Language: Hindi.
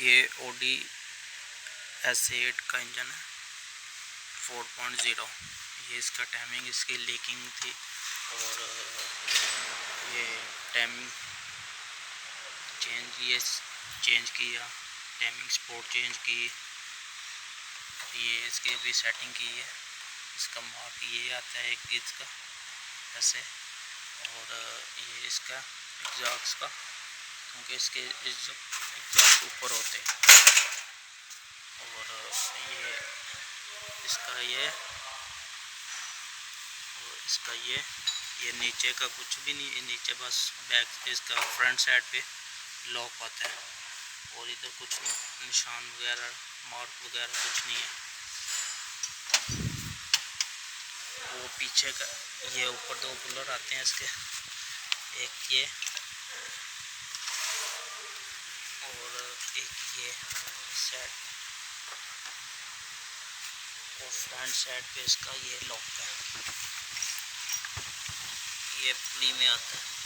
ये Audi S8 का इंजन है 4.0। ये इसका टाइमिंग इसकी लीकिंग थी और ये टाइमिंग चेंज किया, टाइमिंग स्पोर्ट चेंज की। ये इसकी अभी सेटिंग की है। इसका मार्क ये आता है इसका ऐसे, और ये इसका एग्जॉस्ट का, क्योंकि इसके एग्जॉस्ट ऊपर होते हैं। और ये इसका ये नीचे का कुछ भी नहीं है, नीचे बस बैक इसका फ्रंट साइड पे लॉक आता है और इधर कुछ निशान वगैरह मार्क वगैरह कुछ नहीं है। वो पीछे का ये ऊपर दो कूलर आते हैं इसके, एक ये और एक ये साइड, और फ्रंट साइड पे इसका ये लॉक है, ये पुली में आता है।